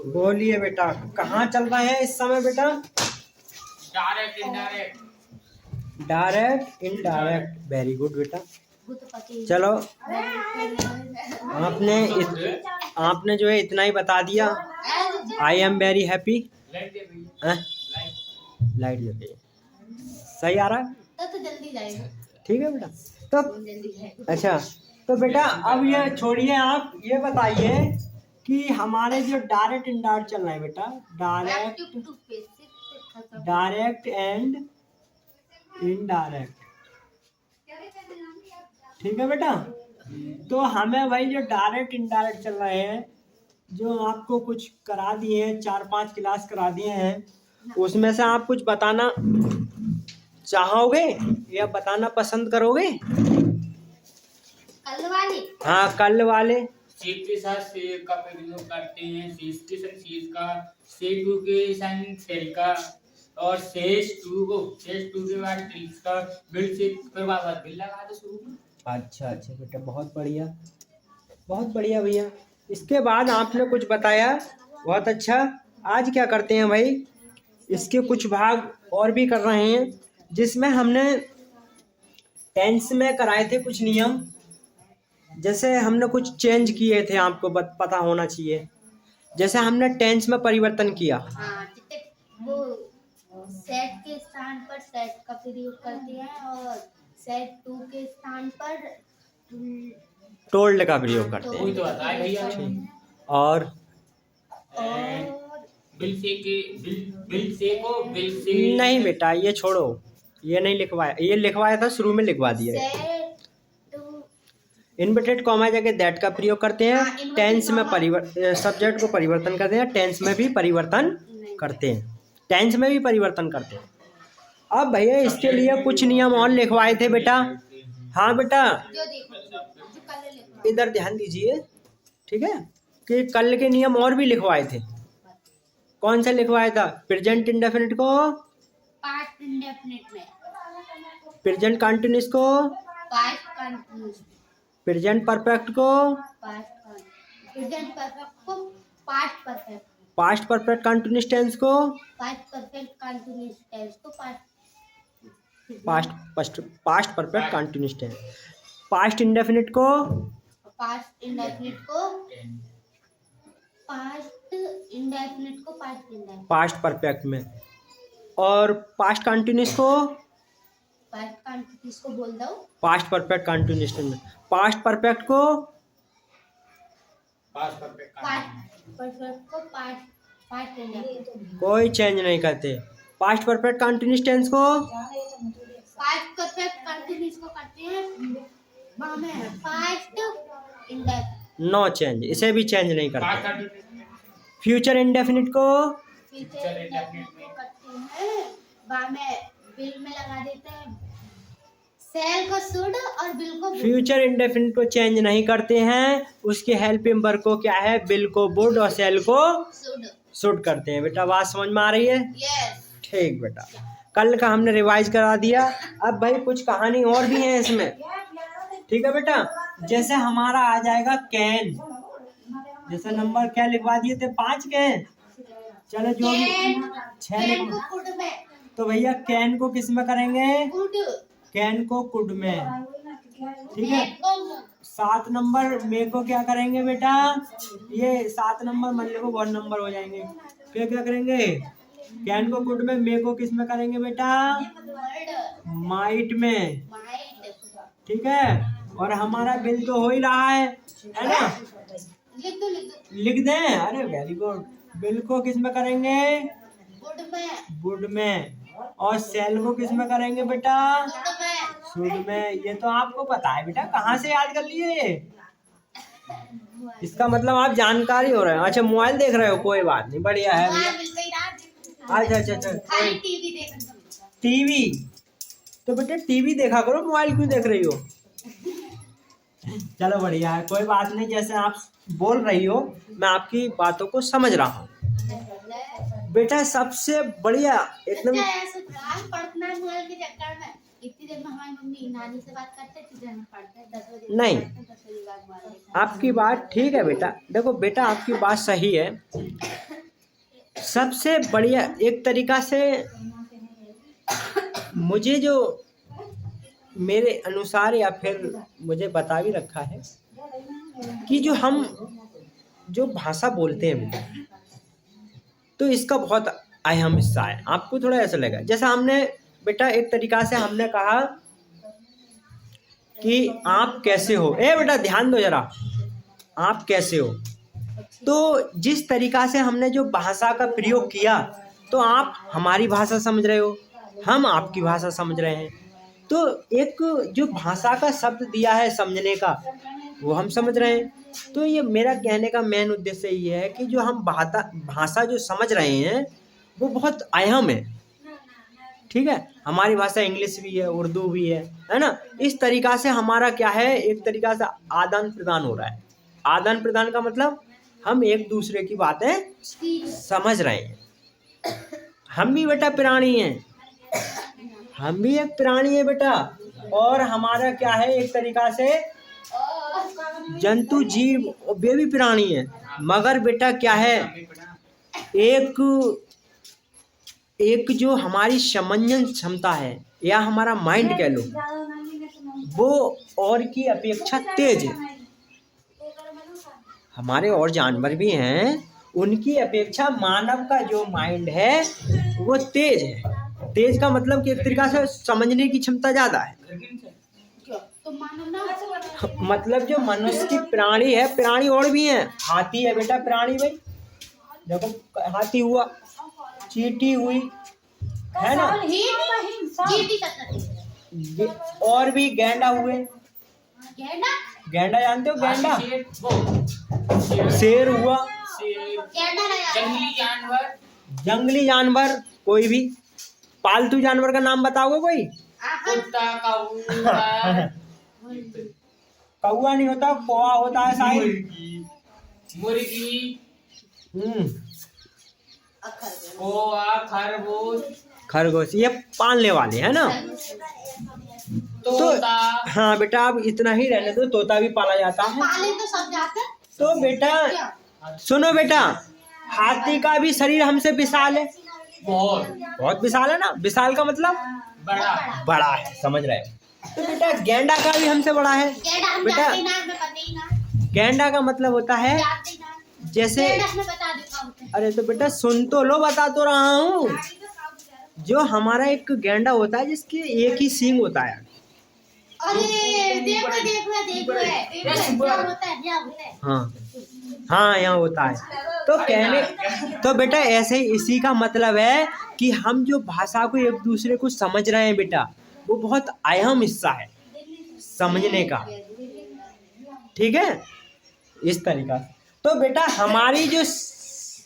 बोलिए बेटा, कहाँ चल रहे हैं इस समय बेटा? Direct indirect. Direct indirect, very good बेटा। चलो, आपने जो है इतना ही बता दिया। I am very happy. Light जल रही है, सही आ रहा है तो जल्दी जाएगा। ठीक है बेटा। तो अच्छा, तो बेटा अब ये छोड़िए, आप ये बताइए कि हमारे जो डायरेक्ट इनडायरेक्ट चल रहा है बेटा, डायरेक्ट एंड इनडायरेक्ट, ठीक है बेटा। तो हमें भाई जो डायरेक्ट इनडायरेक्ट चल रहे हैं, जो आपको कुछ करा दिए हैं, 4-5 क्लास करा दिए हैं, उसमें से आप कुछ बताना चाहोगे या बताना पसंद करोगे? कल वाले? हाँ, कल वाले। शीट के साथ सेल का प्रयोग करते हैं, शीट के साथ शीट का, सेट टू के साथ सेल का, और शेष टू के बाद ट्रिक्स का बिल से फिर वापस बिल लगा दो शुरू में। अच्छा बेटा, बहुत बढ़िया, बहुत बढ़िया भैया। इसके बाद आपने कुछ बताया, बहुत अच्छा। आज क्या करते हैं भाई, इसके कुछ भाग और भी कर रहे हैं, जिसमें हमने टेंस में कराए थे कुछ नियम, जैसे हमने कुछ चेंज किए थे, आपको पता होना चाहिए। जैसे हमने टेंस में परिवर्तन किया, वो सेट के स्थान पर सेट का प्रयोग करते हैं और सेट टू के स्थान पर टोल्ड का प्रयोग करते हैं। तो बताए भैया। और बिल से नहीं बेटा, ये छोड़ो, ये नहीं लिखवाया, ये लिखवाया था शुरू में, लिखवा दिया। इन्वर्टेड कॉमा जगह दैट का प्रयोग करते हैं। टेंस में सब्जेक्ट को परिवर्तन करते हैं, टेंस में भी परिवर्तन करते हैं, टेंस में भी परिवर्तन करते हैं। अब भैया इसके लिए कुछ नियम और लिखवाए थे बेटा। हाँ बेटा, इधर ध्यान दीजिए, ठीक है, कि कल के नियम और भी लिखवाए थे। कौन सा लिखवाया था? प्रेजेंट इंडेफिनिट को पास्ट इंडेफिनिट में, प्रेजेंट कंटिन्यूअस को पास्ट कंटिन्यूअस, प्रेजेंट परफेक्ट को प्रेजेंट परफेक्ट को past perfect, past perfect continuous tense को पास्ट परफेक्ट कंटिन्यूअस टेंस को past perfect continuous tense, past indefinite को पास्ट इंडेफिनिट को पास्ट परफेक्ट में, और पास्ट कंटिन्यूअस को बोल दो पास्ट परफेक्ट कंटिन्यूअस टेंस में, पास्ट परफेक्ट को पास्ट इंडेफिनिट। कोई चेंज नहीं करते। पास्ट परफेक्ट कंटिन्यूअस टेंस को पास्ट परफेक्ट कंटिन्यूअस को करते हैं पास्ट इंडेफिनिट, नो चेंज, इसे भी चेंज नहीं करते। फ्यूचर इंडेफिनिट को फ्यूचर इंडेफिनिट को करते हैं बिल में लगा देते हैं सेल को शुड और बिल को। फ्यूचर इंडेफिनिट को चेंज नहीं करते हैं, उसके हेल्पिंग वर्ब को क्या है, बिल को वुड और सेल को शुड करते हैं। बेटा बात समझ में आ रही है? यस। ठीक बेटा, कल का हमने रिवाइज करा दिया। अब भाई कुछ कहानी और भी है इसमें, ठीक है बेटा। जैसे हमारा आ जाएगा कैन, जैसे नंबर क्या लिखवा दिए थे, 5 कैन। चलो जो भी 6, तो भैया कैन को किस में करेंगे? कैन को कुड में, ठीक है। 7 नंबर मे को क्या करेंगे बेटा? ये 7 नंबर मल्ले को 1 नंबर हो जाएंगे। फिर क्या करेंगे? कैन को कुड में, मे को किस में करेंगे बेटा? माइट में, ठीक है। और हमारा बिल तो हो ही रहा है ना? लिख दें? अरे वेरी गुड। बिल को किस में करेंगे? वुड में। और सेल को किस में करेंगे बेटा? शुड में। ये तो आपको पता है बेटा, कहाँ से याद कर लिए ये? इसका मतलब आप जानकारी हो रहे हो। अच्छा मोबाइल देख रहे हो, कोई बात नहीं, बढ़िया है भैया। अच्छा टीवी, तो बेटा टीवी देखा करो, मोबाइल क्यों देख रही हो? चलो बढ़िया है, कोई बात नहीं। जैसे आप बोल रही हो, मैं आपकी बातों को समझ रहा हूँ बेटा। सबसे बढ़िया एकदम पढ़ना मोबाइल के चक्कर में इतनी देर में हमारी मम्मी नानी से बात करते थे, जब पढ़ते 10 बजे नहीं। पढ़ते, 10 बजे बाद मोबाइल देखा। आपकी बात ठीक है बेटा, देखो बेटा आपकी बात सही है। सबसे बढ़िया एक तरीका से मुझे जो मेरे अनुसार या फिर मुझे बता भी रखा है कि जो हम जो भाषा बोलते हैं बेटा, तो इसका बहुत अहम हिस्सा है। आपको थोड़ा ऐसा लगा जैसे हमने बेटा एक तरीका से हमने कहा कि आप कैसे हो, ए बेटा ध्यान दो जरा, आप कैसे हो। तो जिस तरीका से हमने जो भाषा का प्रयोग किया, तो आप हमारी भाषा समझ रहे हो, हम आपकी भाषा समझ रहे हैं। तो एक जो भाषा का शब्द दिया है समझने का, वो हम समझ रहे हैं। तो ये मेरा कहने का मेन उद्देश्य ये है कि जो हम भाषा जो समझ रहे हैं वो बहुत अहम है। ठीक है, हमारी भाषा इंग्लिश भी है, उर्दू भी है ना। इस तरीका से हमारा क्या है, एक तरीका से आदान प्रदान हो रहा है। आदान प्रदान का मतलब हम एक दूसरे की बातें समझ रहे हैं। हम भी बेटा प्राणी हैं, हम भी एक प्राणी है बेटा, और हमारा क्या है एक तरीका से जंतु जीव वे भी प्राणी है। मगर बेटा क्या है, एक जो हमारी समंजन क्षमता है या हमारा माइंड कह लो, वो और की अपेक्षा तेज है। हमारे और जानवर भी हैं, उनकी अपेक्षा मानव का जो माइंड है वो तेज है। तेज का मतलब कि एक तरीका से समझने की क्षमता ज्यादा है। तो मानव ना, मतलब जो मनुष्य की प्राणी है, प्राणी और भी हैं। हाथी है बेटा प्राणी, भाई देखो हाथी हुआ, चींटी हुई, है ना, चींटी करते थे। और भी गैंडा हुए। गैंडा, गैंडा जानते हो, गैंडा, शेर हुआ, गैंडा नहीं आता। जंगली जानवर, जंगली जानवर कोई भी। पालतू जानवर का नाम बताओगे कोई? कुत्ता, कौवा, कौवा नहीं होता, कौवा होता है शायद। मुर्गी, खरगोश, कौवा, खरगोश, खरगोश, ये पालने वाले है ना। तोता। हाँ बेटा, अब इतना ही रहने दो, तोता भी पाला जाता है। पाले तो सब जाते हैं। तो बेटा सुनो बेटा, हाथी का भी शरीर हमसे विशाल है, बहुत विशाल है ना। विशाल का मतलब बड़ा, बड़ा है, समझ रहे हो। तो बेटा गैंडा का भी हमसे बड़ा है। गैंडा हम बेटा जानते ही ना, हमें पता ही ना। गैंडा का मतलब होता है जानते ही ना। जैसे, गैंडा हमें बता देता होता है। अरे तो बेटा सुन तो लो, बता तो रहा हूँ। जो हमारा एक गैंडा होता है जिसके एक ही सींग होता है। अरे देखो क्या होता है, क्या होता है। हाँ हाँ, यहाँ होता है। तो कहने तो बेटा ऐसे ही इसी का मतलब है कि हम जो भाषा को एक दूसरे को समझ रहे हैं बेटा, वो बहुत अहम हिस्सा है समझने का। ठीक है, इस तरीका से। तो बेटा हमारी जो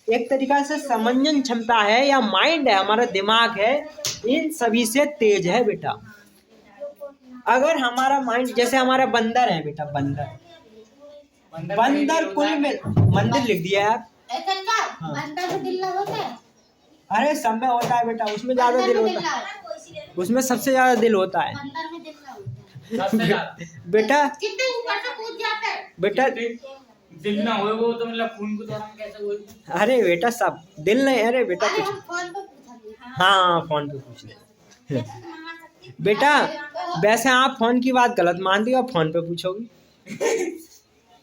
एक तरीका से समंजन क्षमता है या माइंड है, हमारा दिमाग है, इन सभी से तेज है बेटा। अगर हमारा माइंड, जैसे हमारा बंदर है बेटा, बंदर कुल में मंदिर लिख दिया यार। हाँ। बंदर में दिल ना होता है। अरे सब में होता है बेटा, उसमें ज्यादा दिल होता है, उसमें सबसे ज्यादा दिल होता है बंदर में दिल ना होता है। सबसे ज्यादा बेटा। कितने ऊपर से कूद जाता है। बेटा दिल ना हो वो तो मतलब खून को दौरान कैसे हुए? अरे बेटा सब दिल नहीं, अरे बेटा अरे कुछ, हम फोन पे पूछेंगे। हाँ फोन पे पूछ ले बेटा। वैसे आप फोन की बात गलत मानती हो, आप फोन पे पूछोगी।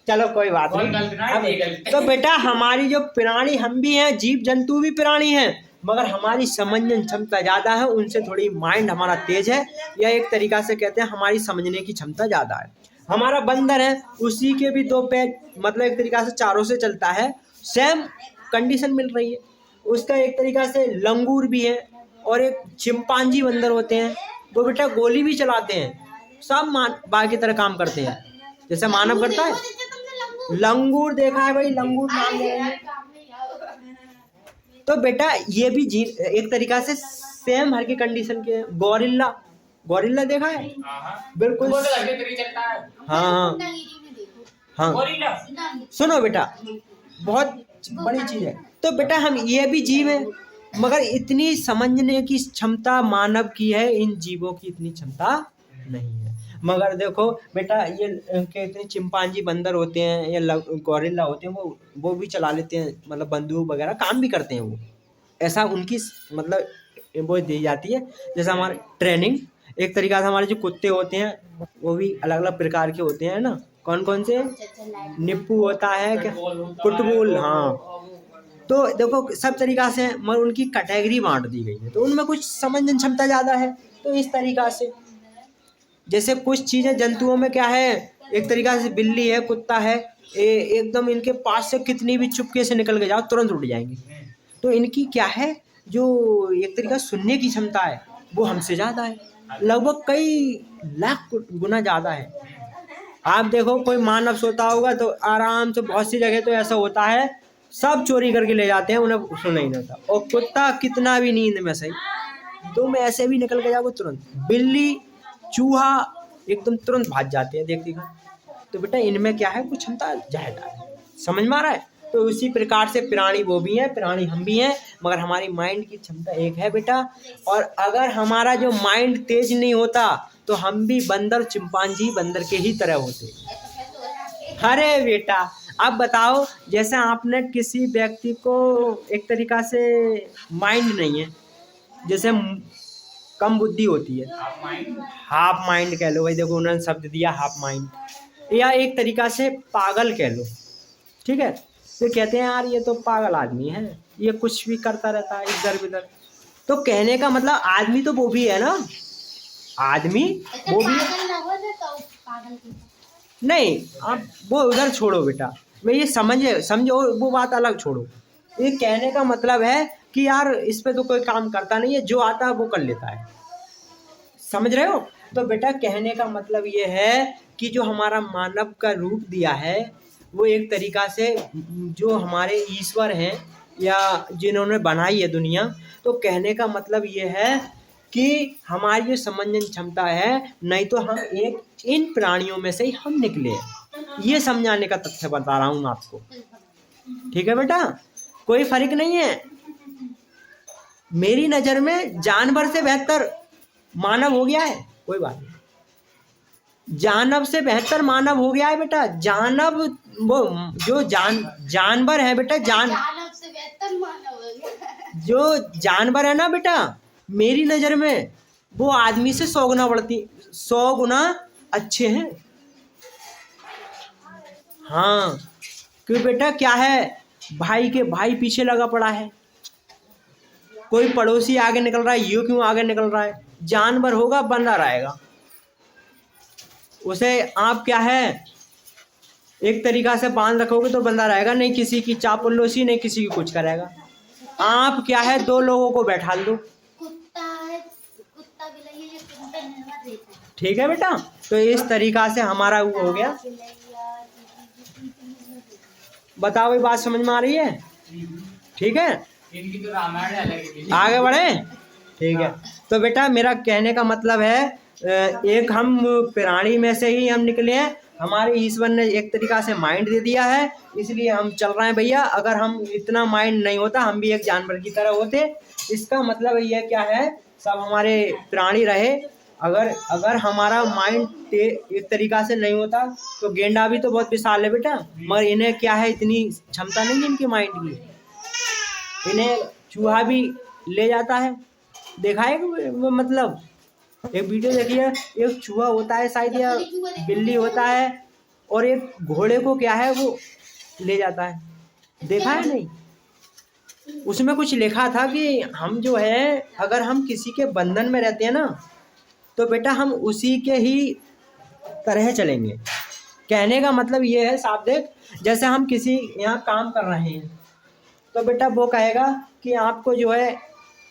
चलो कोई बात फोन नहीं। गलत ना है, ये गलत। तो बेटा हमारी जो प्राणी, हम भी हैं, जीव जंतु भी प्राणी हैं, मगर हमारी समझने क्षमता ज़्यादा है उनसे, थोड़ी माइंड हमारा तेज है, या एक तरीका से कहते हैं हमारी समझने की क्षमता ज़्यादा है। हमारा बंदर है, उसी के भी 2 पैर, मतलब एक तरीका से चारों से चलता है, सेम कंडीशन मिल रही है। उसका एक तरीका से लंगूर भी है, और एक चिंपांजी बंदर होते हैं, वो बेटा गोली भी चलाते हैं, सब बाघ की तरह काम करते हैं जैसे मानव करता है। लंगूर देखा है भाई, लंगूर नाम ले रहे हैं। तो बेटा ये भी एक तरीका से सेम हर की कंडीशन के। गोरिल्ला, गोरिल्ला देखा है, बिल्कुल। वो तो लड़के तरह चलता है। हाँ हाँ, गोरिल्ला। सुनो बेटा, बहुत बड़ी चीज है। तो बेटा हम ये भी जीव है, मगर इतनी समझने की क्षमता मानव की है, इन जीवों की इतनी क्षमता नहीं है। मगर देखो बेटा, ये कितने चिंपांजी बंदर होते हैं या गोरिल्ला होते हैं, वो भी चला लेते हैं, मतलब बंदूक वगैरह काम भी करते हैं वो। ऐसा उनकी मतलब वो दी जाती है। जैसे हमारे ट्रेनिंग एक तरीका से, हमारे जो कुत्ते होते हैं वो भी अलग अलग प्रकार के होते हैं ना। कौन कौन से? निप्पू होता है, कुटबुल, हाँ। तो देखो सब तरीका से, मगर उनकी कैटेगरी बांट दी गई है, तो उनमें कुछ समझने क्षमता ज़्यादा है। तो इस तरीका से जैसे कुछ चीज़ें जंतुओं में क्या है, एक तरीका से बिल्ली है, कुत्ता है, एकदम इनके पास से कितनी भी चुपके से निकल के जाओ तुरंत उड़ जाएंगे। तो इनकी क्या है, जो एक तरीका सुनने की क्षमता है वो हमसे ज़्यादा है, लगभग कई लाख गुना ज़्यादा है। आप देखो कोई मानव सोता होगा तो आराम से, बहुत सी जगह तो ऐसा होता है सब चोरी करके ले जाते हैं, उन्हें सुना ही नहीं होता। और कुत्ता कितना भी नींद में सही, तुम ऐसे भी निकल के जाओगे तुरंत। बिल्ली, चूहा एकदम तुरंत भाग जाते हैं देखते ही। तो बेटा इनमें क्या है, कुछ क्षमता ज़्यादा है, समझ में आ रहा है। तो उसी प्रकार से प्राणी वो भी हैं, प्राणी हम भी हैं, मगर हमारी माइंड की क्षमता एक है बेटा। और अगर हमारा जो माइंड तेज नहीं होता तो हम भी बंदर, चिंपांजी बंदर के ही तरह होते। अरे बेटा अब बताओ, जैसे आपने किसी व्यक्ति को एक तरीका से माइंड नहीं है, जैसे कम बुद्धि होती है, हाफ माइंड कह लो भाई, देखो उन्होंने शब्द दिया हाफ माइंड, या एक तरीका से पागल कह लो, ठीक है। तो कहते हैं यार ये तो पागल आदमी है, ये कुछ भी करता रहता है इधर उधर। तो कहने का मतलब आदमी तो वो भी है ना, आदमी वो भी है। नहीं आप वो उधर छोड़ो बेटा, मैं ये समझो वो बात अलग छोड़ो। ये कहने का मतलब है कि यार इस पे तो कोई काम करता नहीं है, जो आता है वो कर लेता है, समझ रहे हो। तो बेटा कहने का मतलब ये है कि जो हमारा मानव का रूप दिया है वो एक तरीका से जो हमारे ईश्वर हैं या जिन्होंने बनाई है दुनिया, तो कहने का मतलब ये है कि हमारी जो समझने क्षमता है, नहीं तो हम एक इन प्राणियों में से ही हम निकले हैं, ये समझाने का तथ्य बता रहा हूँ आपको, ठीक है बेटा। कोई फर्क नहीं है, मेरी नज़र में जानवर से बेहतर मानव हो गया है, कोई बात नहीं, जानव से बेहतर मानव हो गया है बेटा। जानव वो जो जानवर है बेटा, जानव से बेहतर मानव हो गया। जो जानवर है ना बेटा, मेरी नज़र में वो आदमी से 100 गुना अच्छे हैं। हाँ क्यों बेटा, क्या है, भाई के भाई पीछे लगा पड़ा है, कोई पड़ोसी आगे निकल रहा है, ये क्यों आगे निकल रहा है, जानवर होगा बंदा रहेगा, उसे आप क्या है एक तरीका से बांध रखोगे तो बंदा रहेगा, नहीं किसी की चापलूसी, नहीं किसी की कुछ करेगा। आप क्या है 2 लोगों को बैठा दो, कुत्ता है, कुत्ता बिल्ली ये तुम पे निर्भर रहते हैं, ठीक है बेटा। तो इस तरीका से हमारा वो हो गया। बताओ ये बात समझ में आ रही है, ठीक है। इनकी तो रामायण अलग है, आगे बढ़े, ठीक है। तो बेटा मेरा कहने का मतलब है एक हम प्राणी में से ही हम निकले हैं, हमारे ईश्वर ने एक तरीका से माइंड दे दिया है, इसलिए हम चल रहे हैं भैया। अगर हम इतना माइंड नहीं होता हम भी एक जानवर की तरह होते। इसका मतलब ये क्या है, सब हमारे प्राणी रहे। अगर हमारा माइंड एक तरीका से नहीं होता तो गेंडा भी तो बहुत विशाल है बेटा, मगर इन्हें क्या है इतनी क्षमता नहीं है इनकी माइंड की, इन्हें चूहा भी ले जाता है। देखा है वो, मतलब एक वीडियो देखिए, एक चूहा होता है शायद या बिल्ली होता है, और एक घोड़े को क्या है वो ले जाता है, देखा है नहीं। उसमें कुछ लिखा था कि हम जो है अगर हम किसी के बंधन में रहते हैं ना तो बेटा हम उसी के ही तरह चलेंगे। कहने का मतलब ये है साहब, देख जैसे हम किसी यहाँ काम कर रहे हैं तो बेटा वो कहेगा कि आपको जो है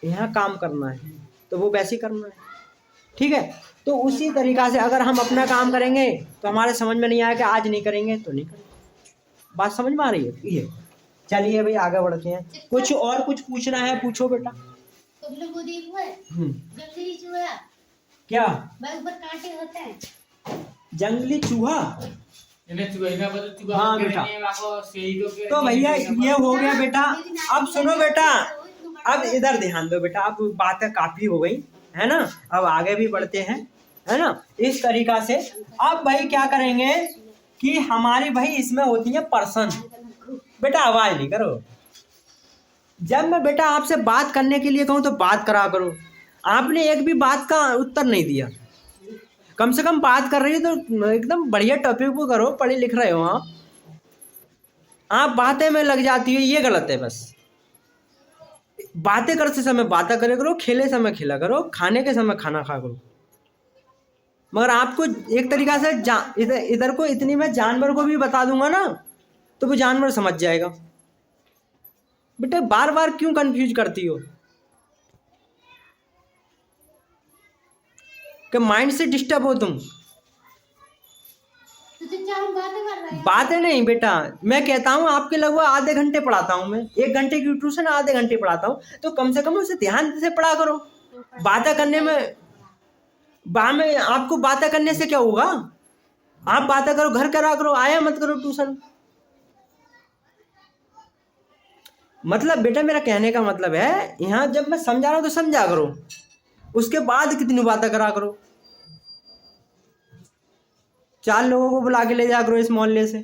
यहाँ काम करना है, तो वो वैसे ही करना है, ठीक है। तो उसी तरीक़ा से अगर हम अपना काम करेंगे तो हमारे समझ में नहीं आया कि आज नहीं करेंगे तो नहीं करेंगे। बात समझ में आ रही है ये? चलिए भाई आगे बढ़ते हैं। कुछ और कुछ पूछना है पूछो बेटा। तुमने वो देखा है जंगली चूहा? क्या ऊपर कांटे होते हैं? जंगली चूहा? हाँ बेटा। तो भैया ये हो गया बेटा। अब सुनो बेटा, अब इधर ध्यान दो बेटा, अब बातें काफी हो गई है ना, अब आगे भी बढ़ते हैं है ना। इस तरीका से अब भाई क्या करेंगे कि हमारी भाई इसमें होती है पर्सन। बेटा आवाज नहीं करो, जब मैं बेटा आपसे बात करने के लिए कहूँ तो बात करा करो। आपने एक भी बात का उत्तर नहीं दिया। कम से कम बात कर रही है तो एकदम बढ़िया टॉपिक पे करो, पढ़े लिख रहे हो आप बातें में लग जाती है, ये गलत है। बस बातें करते समय बातें करे करो, खेले समय खेला करो, खाने के समय खाना खा करो। मगर आपको एक तरीका से इधर को इतनी मैं जानवर को भी बता दूंगा ना तो वो जानवर समझ जाएगा। बेटा बार बार क्यों कंफ्यूज करती हो कि माइंड से डिस्टर्ब हो तुम। तो चचा हम बातें कर रहे हैं। बातें नहीं बेटा, मैं कहता हूँ आपके लगभग आधे घंटे पढ़ाता हूँ मैं, 1 घंटे की ट्यूशन आधे घंटे पढ़ाता हूँ, तो कम से कम उसे ध्यान से पढ़ा करो। बातें करने में आपको बातें करने से क्या होगा? आप बातें करो, घर करा करो, आया मत करो ट्यूशन। मतलब बेटा मेरा कहने का मतलब है, यहाँ जब मैं समझा रहा हूँ तो समझा करो, उसके बाद कितनी बातें करा करो। 4 लोगों को बुला के ले जा करो इस मोहल्ले से।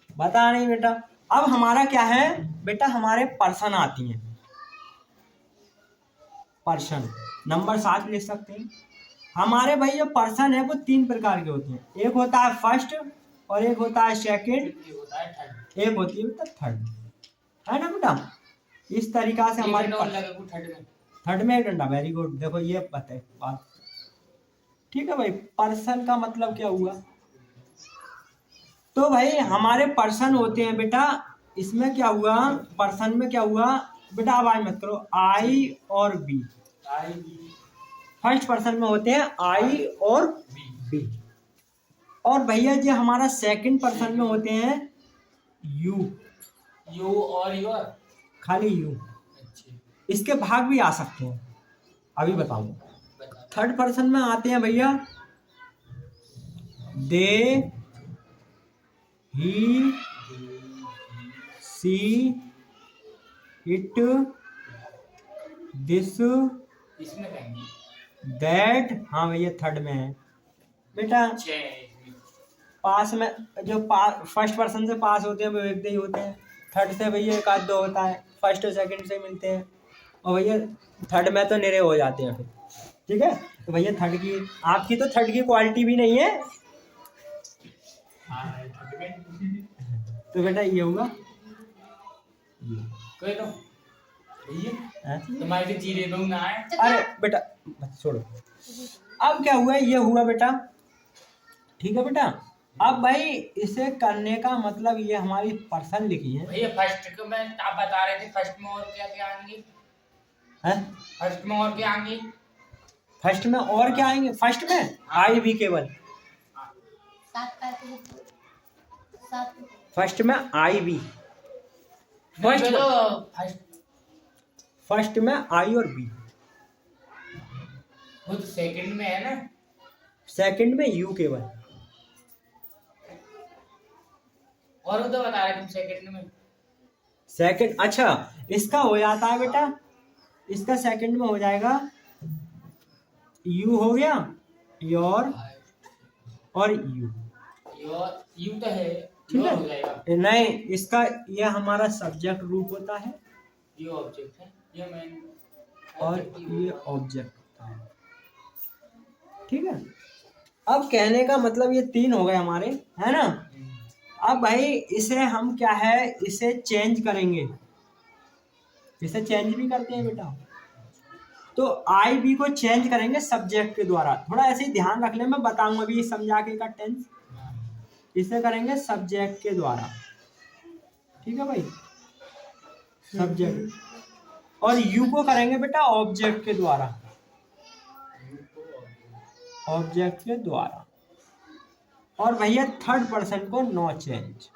बता नहीं बेटा। अब हमारा क्या है बेटा, हमारे पर्सन आती हैं। पर्सन नंबर 7 लिख सकते हैं। हमारे भाई जो पर्सन है वो 3 प्रकार के होते हैं। एक होता है फर्स्ट, और एक होता है सेकंड, एक होती है बेटा थर्ड, है ना बेटा। इस तरीका से हमारे थर्ड में एक डंडा। Very good. देखो ये बात है, बात ठीक है भाई। पर्सन का मतलब क्या हुआ? तो भाई हमारे पर्सन होते हैं बेटा, इसमें क्या हुआ, पर्सन में क्या हुआ बेटा, आवाज मत करो, आई और बी। फर्स्ट पर्सन में होते हैं आई और बी। और भैया जी हमारा सेकंड पर्सन में होते हैं यू और योर, खाली यू। इसके भाग भी आ सकते हैं, अभी बताऊंगा। थर्ड पर्सन में आते हैं भैया दे, ही, सी, इट, दिस, इसमें कहेंगे दैट। हाँ भैया थर्ड में है बेटा। पास में जो फर्स्ट पर्सन से पास होते हैं वो एक दे ही होते हैं। थर्ड से भैया 1 आध 2 होता है, फर्स्ट और सेकंड से मिलते हैं, और भैया थर्ड में तो निरे हो जाते हैं फिर। ठीक है, तो भैया थर्ड की, आपकी तो थर्ड की क्वालिटी भी नहीं है। तो बेटा ये होगा कोई तो तुम्हारे जीरे दूंगा है। अरे बेटा छोड़ो। अब क्या हुआ, ये हुआ बेटा, ठीक है बेटा। अब भाई इसे करने का मतलब, ये हमारी पर्सन लिखी है भैया। फर्स्ट को मैं आप बता रहे थे, फर्स्ट में और क्या क्या आएंगे? फर्स्ट में और क्या आएंगे? फर्स्ट में और क्या आएंगे? फर्स्ट में आई भी केवल। फर्स्ट में आई भी, फर्स्ट में आई और बी। वो तो सेकंड में है ना। सेकंड में यू केवल। और वो तो बता रहे तुम सेकंड में। सेकंड अच्छा, इसका हो जाता है बेटा, इसका सेकंड में हो जाएगा यू हो गया, योर और यू। यू तो है, ठीक हो है। जाएगा। नहीं, इसका ये हमारा सब्जेक्ट रूप होता है, ये ऑब्जेक्ट है, ये मेन, और ये ऑब्जेक्ट होता है। ठीक है। अब कहने का मतलब ये 3 हो गए हमारे, है ना। अब भाई इसे हम क्या है, इसे चेंज करेंगे। इसे चेंज भी करते हैं बेटा। तो आई बी को चेंज करेंगे सब्जेक्ट के द्वारा। थोड़ा ऐसे ही ध्यान रख ले, मैं बताऊंगा अभी समझा के का टेंस। इसे करेंगे सब्जेक्ट के द्वारा, ठीक है भाई, सब्जेक्ट। और यू को करेंगे बेटा ऑब्जेक्ट के द्वारा, ऑब्जेक्ट के द्वारा। और भैया थर्ड पर्सन को नो चेंज।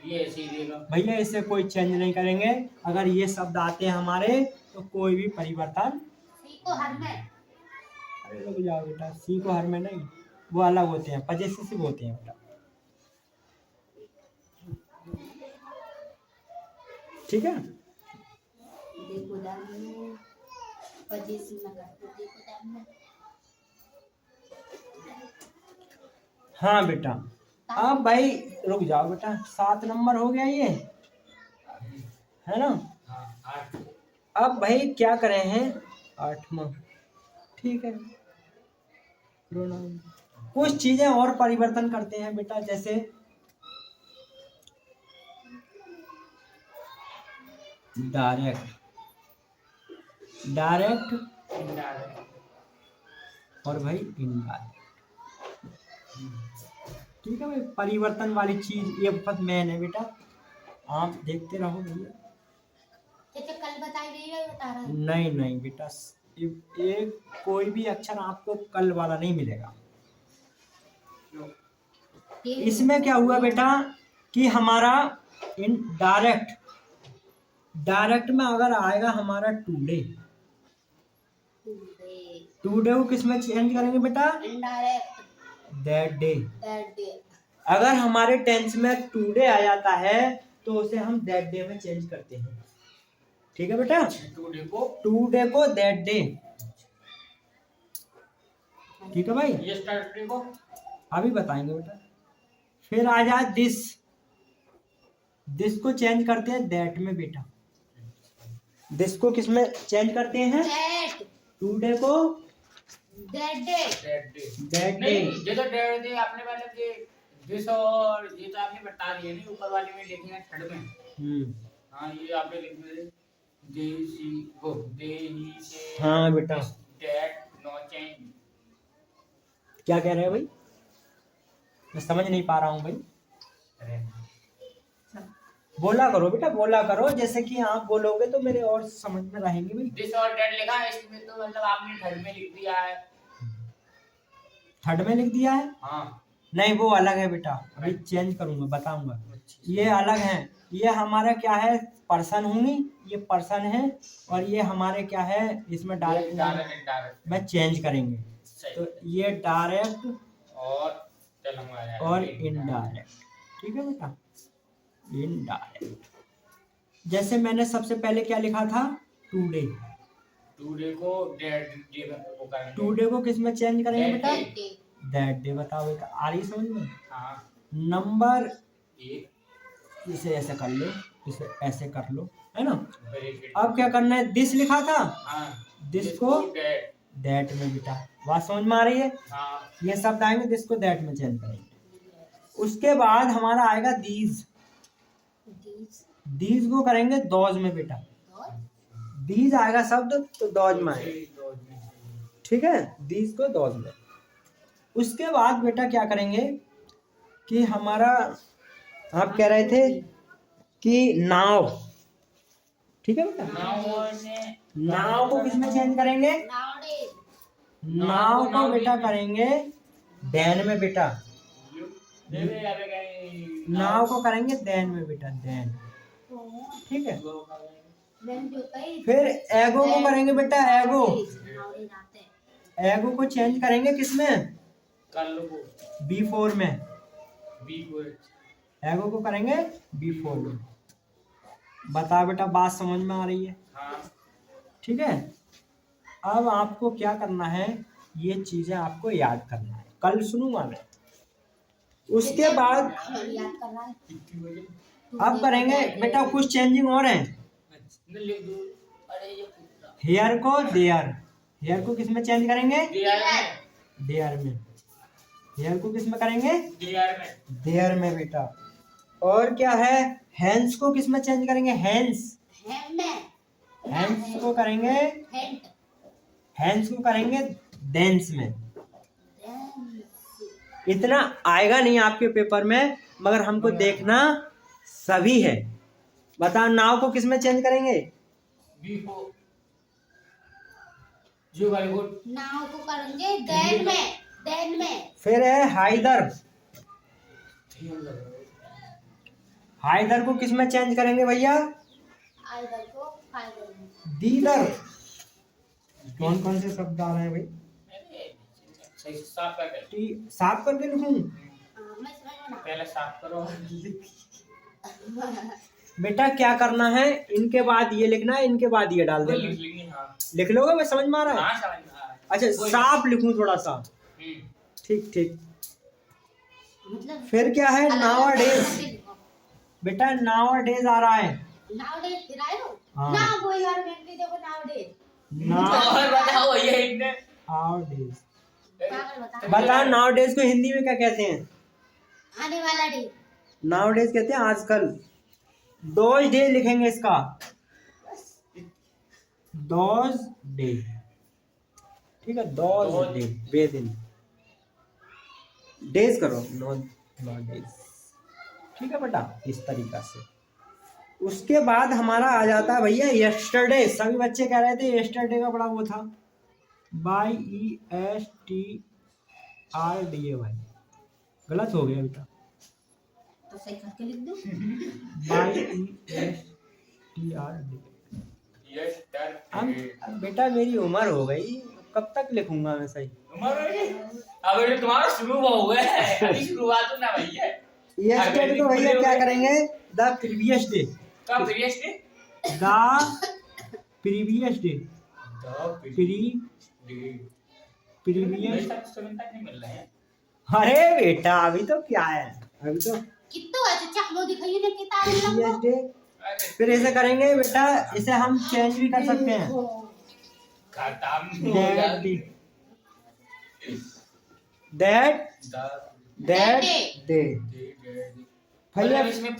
ये ऐसे ही देगा भैया, इसे कोई चेंज नहीं करेंगे। अगर ये शब्द आते हैं हमारे तो कोई भी परिवर्तन। सी को हर में, अरे रुक जाओ बेटा, सी को हर में नहीं, वो अलग होते हैं, पजेसिव होते हैं बेटा। ठीक है। पोजीशन में कर दो, देखो टाइम में। हाँ बेटा, अब भाई रुक जाओ बेटा, 7 नंबर हो गया ये, है ना। हाँ 8। अब भाई क्या करें हैं, 8वां, ठीक है। प्रोनाउन कुछ चीजें और परिवर्तन करते हैं बेटा, जैसे डायरेक्ट, डायरेक्ट और भाई इनडायरेक्ट, ठीक है भाई। परिवर्तन वाली चीज ये बहुत मेन है बेटा, आप देखते रहो भैया। चाचा कल बताई गई है, बता रहा है। नहीं नहीं बेटा, ये कोई भी अक्षर आपको कल वाला नहीं मिलेगा। इसमें क्या हुआ बेटा कि हमारा इन डायरेक्ट, डायरेक्ट में अगर आएगा हमारा टुडे, टुडे को किस में चेंज करेंगे बेटा, indirect, that day. That day. अगर हमारे टेंस में टुडे आ जाता है तो उसे हम दैट डे में चेंज करते हैं, ठीक है बेटा। टुडे को दैट डे, ठीक है भाई। यस्टरडे को अभी बताएंगे बेटा। फिर आ जाए दिस, दिस को चेंज करते हैं दैट में बेटा। दिस को किस में चेंज करते हैं, दैट, टुडे को दैट डे, दैट डे। नहीं, ये तो डेढ़ दे आपने मतलब कि दिस, और ये तो आपने बता दिया नहीं, ऊपर वाले में लिखेंगे थर्ड में। हाँ ये आपने लिख दिया, दे सी वो दे ही से। हाँ बेटा, दैट नो चेंज। क्या कह रहे हैं भाई, मैं समझ नहीं पा रहा हूँ भाई। बोला करो बेटा, बोला करो, जैसे कि आप बोलोगे तो मेरे और समझ में रहेंगे भाई। दिस और दैट लिखा है इसमें, तो मतलब आपने थर्ड में लिख दिया है। थर्ड में लिख दिया है, हाँ नहीं वो अलग है बेटा, अभी चेंज करूंगा, बताऊंगा। ये अलग है, ये हमारा क्या है, पर्सन होंगी, ये पर्सन है, और ये हमारे क्या है, इसमें डायरेक्ट में चेंज करेंगे। तो ये डायरेक्ट और इनडायरेक्ट, ठीक है बेटा, इनडायरेक्ट। जैसे मैंने सबसे पहले क्या लिखा था, टुडे, टुडे को दैट डे को करेंगे। टुडे को किस में चेंज करेंगे बेटा, दैट डे। That day. बताओ बेटा, आ रही समझ में। हाँ नंबर, एक इसे ऐसे कर लो, इसे ऐसे कर लो, है ना। ब्रैकेट। अब क्या करना है, दिस लिखा था, हाँ दिस को दैट। दैट में बेटा, बात समझ में आ रही है। हाँ ये शब्द आएंगे, दिस को दैट में चेंज करेंगे। उसके बाद हमारा आएगा दीज, दीज को करेंगे दौज में बेटा। दीज आएगा शब्द तो दौज में आएगा, ठीक है, दीज को दौज में। उसके बाद बेटा क्या करेंगे कि हमारा, आप कह रहे थे कि नाव, ठीक है बेटा, नाव को किस में चेंज करेंगे, नाव को बेटा करेंगे देन में बेटा, नाव को करेंगे देन में बेटा, देन, ठीक है। फिर एगो को करेंगे बेटा, एगो, एगो को चेंज करेंगे किसमें, B4 में, एगो को करेंगे B4 में। बता बेटा, बात समझ में आ रही है, ठीक है। अब आपको क्या करना है, ये चीजें आपको याद करना है, कल सुनूंगा मैं। उसके बाद अब करेंगे बेटा कुछ चेंजिंग और है। हेयर को देयर, हेयर को किस में चेंज करेंगे, देयर में। हेयर को किस में करेंगे, देयर में बेटा। और क्या है, हैंड्स को किस में चेंज करेंगे, हैंड्स, हैंड्स को करेंगे, हैंड्स को करेंगे देंस में। इतना आएगा नहीं आपके पेपर में, मगर हमको देखना सभी है। बता, नाव को किस में चेंज करेंगे, नाव को करेंगे देन में, देन में। फिर है हाइदर, हाइदर को किस में चेंज करेंगे भैया, आइदर को फाइदर में। दीदर। कौन कौन से शब्द आ रहे हैं भाई, साफ करके लिखूं, मैं समझ में ना। पहले साफ करो। बेटा क्या करना है, इनके बाद ये लिखना है, इनके बाद ये डाल वो देना। लिख लेंगे हाँ। लिख लोगे, मैं समझ में आ रहा है? हाँ समझ में आ रहा है। अच्छा वही। साफ लिखूं थोड़ा सा? हम्म। ठीक ठीक। मतलब फिर क्या है, अलग-अलग नाउ डेज। करके लिखो। बेटा नाउ डेज आ रहा है। Nowadays फिर आए हो? हाँ। ना वो यार मैंने देखो nowadays। और बताओ ये इतने नाउ डेज। पागल बता। बता नाउ डेज को हिंदी में क्या कहते हैं? आने वाला डे। नाउ डेज कहते हैं आजकल। दोज डे लिखेंगे इसका, दोज डे। ठीक है, दोज डे, बेदिन। डेज करो, नॉट डेज। ठीक है बेटा, इस तरीका से। उसके बाद हमारा आ जाता है भैया यस्टरडे। सभी बच्चे कह रहे थे यस्टरडे का बड़ा वो था, YESTRDAY। गलत हो गया बेटा, तो सही करके लिख दो। YESTRDAY। यस डर अब बेटा मेरी उम्र हो गई, कब तक लिखूंगा मैं सही? अब ये तुम्हारा शुरू हुआ है, अभी शुरुआत हो ना भैया। यस्टरडे तो भैया क्या करेंगे, द प्रीवियस डे। कब previous day? The previous day. Previous. नहीं मिल रहे हैं। अरे बेटा अभी तो क्या है, अभी तो कितना है चाचा, लो दिखाइए ना किताब में प्रीवियस लगो। डे। अरे फिर ऐसे करेंगे बेटा, इसे हम चेंज भी कर सकते हैं। खत्म हो दैट गया। That that day. मतलब भैया इसमें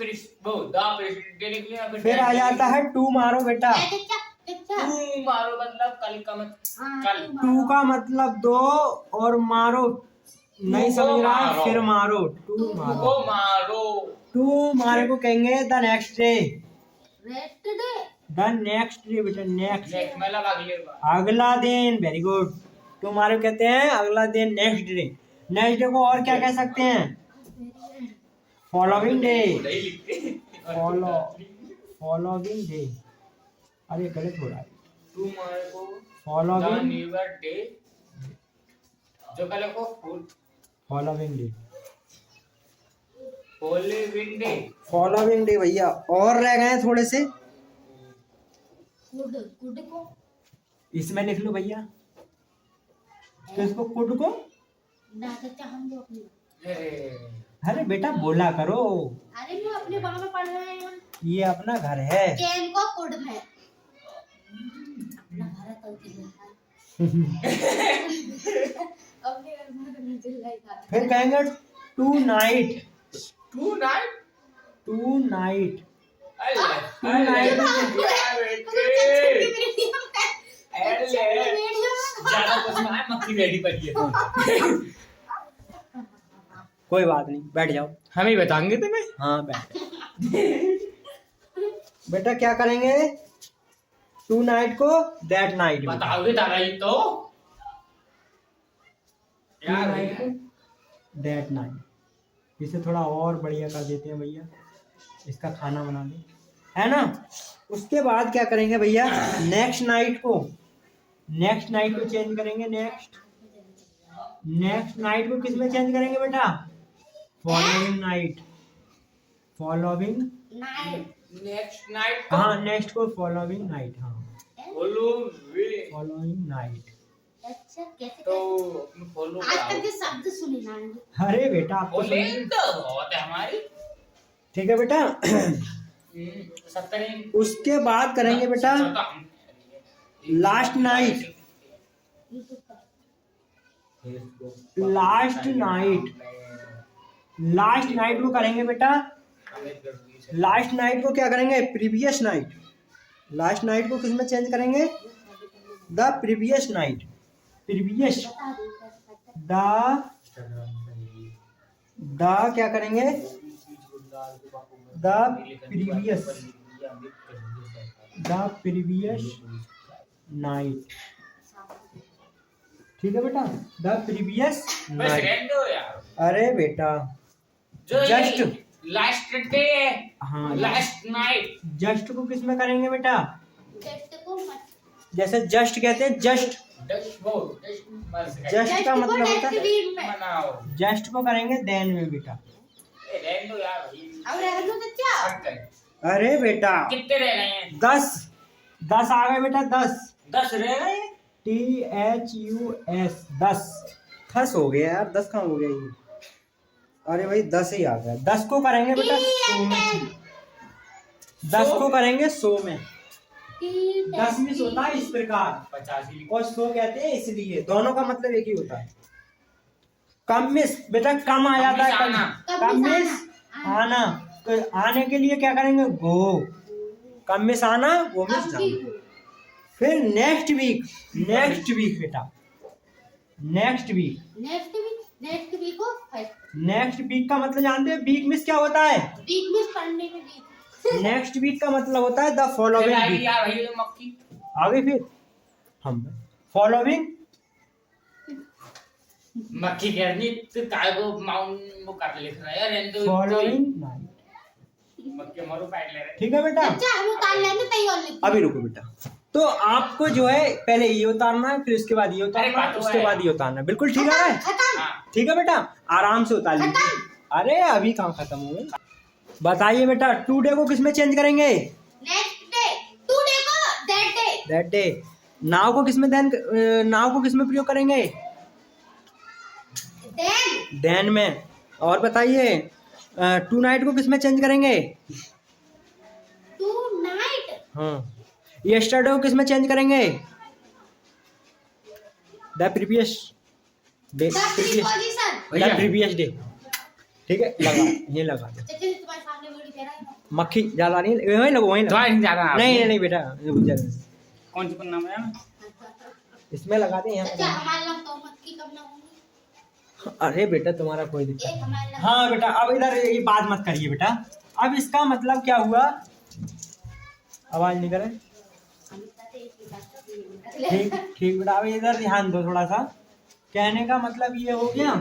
वो द प्रेसिडेंट लिख लिया, फिर आ जाता है टू मारो बेटा। ए, चाचा चाचा। तू मारो मतलब कल का मत हाँ, कल। टू का मतलब दो और मारो नहीं टू को समझ रहा है, मारो। फिर मारो। टू तू मारो, को मारो। टू मारे को कहेंगे the next day. Rest day. The next day बेटा, नेक्स्ट नेक्स्ट मतलब अगले बार। अगला दिन। Very good. टुमारो कहते हैं अगला दिन, नेक्स्ट डे। नेक्स्ट डे को और क्या कह सकते हैं? Following day. नहीं लिखते। Following day. अरे गलत हो रहा है। तू मारे को फॉलोइंग न्यूयर डे जो कल को following day. Following day. Following day भैया, और रह गए हैं थोड़े से। गुड गुड को इसमें लिख लो भैया, तो इसको कुड को। ना चाचा हम जो अपने। अरे बेटा बोला करो, अरे मैं अपने वहां में पढ़ रहे हैं। ये अपना घर है। कैन को कुड में अपना घर तो अपने घर में तो नीचे लगा। फिर कहेंगे tonight. Tonight. Tonight. अरे नाइट। ज्यादा कुछ ना है, मक्खी रेडी पड़ी है। कोई बात नहीं, बैठ जाओ। हम ही बताएंगे तुम्हें। हाँ बैठ जाओ। बेटा क्या करेंगे, टू नाइट को दैट नाइट। बताओगे दादाजी तो क्या दैट नाइट। इसे थोड़ा और बढ़िया कर देते हैं भैया, इसका खाना बना दे, है ना। उसके बाद क्या करेंगे भैया, नेक्स्ट नाइट को, नेक्स्ट नाइट को चेंज करेंगे। नेक्स्ट नाइट को किस में चेंज करेंगे बेटा? Following night. Following night. Next night. हाँ नेक्स्ट को फॉलोइंग नाइट। हाँ फॉलोइंग फॉलोइंग नाइट। अच्छा कैसे तो कैसे? फॉलो आज तक के शब्द सुने ना। अरे बेटा आपको फॉलोइंग तो बहुत है हमारी। ठीक है बेटा। 70। उसके बाद करेंगे बेटा last night. Last night. Last night को करेंगे बेटा, लास्ट नाइट को क्या करेंगे? Previous night. लास्ट नाइट को किस में चेंज करेंगे? The previous night. Previous the क्या करेंगे? The previous night. ठीक है बेटा, द प्रीवियस नाइट। अरे बेटा जो जस्ट लास्ट डे है। हाँ लास्ट नाइट। जस्ट को किस में करेंगे बेटा? जस्ट को मत। जैसे जस्ट कहते हैं, जस्ट। जस्ट का मतलब होता है, मनाओ। जस्ट को करेंगे देन में बेटा। रहने दो यार भाई। अब रहने दो चाचा। अरे बेटा कितने रह गए हैं? 10 10 आ गए बेटा 10 10 रह गए हैं। THUS 10 हो गया यार 10 कहाँ हो गया ये अरे भाई 10 ही आ गया 10 को करेंगे बेटा 100 में 10 को करेंगे 100 में 10 मिस होता है इस प्रकार 85 और 100 कहते हैं इसलिए दोनों का मतलब एक ही होता है कम मिस बेटा कम आ जाता है आना। कम मिस आना तो आने के लिए क्या करेंगे गो कम मिस आना वो मिस जाना फिर नेक्स्ट वीक बेटा नेक्स्ट वीक को नेक्स्ट वीक का मतलब जानते हैं वीक मिस क्या होता है वीक मिस पढ़ने में वीक नेक्स्ट वीक का मतलब होता है द फॉलोइंग वीक यार भाई ये मक्खी आगे फिर हम फॉलोइंग मक्खी करनी तो काय को माउंट वो कर लिख रहा है यार एंड फॉलोइंग मक्खी मारो पैड ले रहे ठीक है बेटा अच्छा हम उतार लेंगे तैयार लिख अभी रुको बेटा तो आपको जो है पहले ये उतारना है फिर उसके बाद ये उतारना है अरे उसके बाद ये उतारना है बिल्कुल ठीक है खत्म हां ठीक है बेटा आराम से उतार लीजिए अरे अभी कहाँ खत्म हुए बताइए बेटा टुडे को किसमें चेंज करेंगे नेक्स्ट डे टुडे को दैट डे नाउ को किसमें प्रयोग करेंगे देन में और बताइए टू नाइट को किसमें चेंज करेंगे टू नाइट हाँ यस्टरडे को किसमें चेंज करेंगे the previous day previous day ठीक है लगा ये लगा दे तुम्हारे सामने वीडियो कह रहा है मक्खी ज्यादा नहीं वहीं लगो वहीं लगो नहीं ज्यादा नहीं बेटा कौन सा नाम है इसमें लगा दे यहाँ अच्छा हमारे नाम तो मक्खी कब ना होंगे अरे बेटा तुम्हारा कोई दिक्कत एक हमारे नाम हाँ बेटा अब इधर ये बात मत करिए बेटा अब इसका मतलब क्या हुआ आवाज नहीं करे ठीक ठीक बेटा अब इधर ध्यान दो थोड़ा सा कहने का मतलब ये हो गया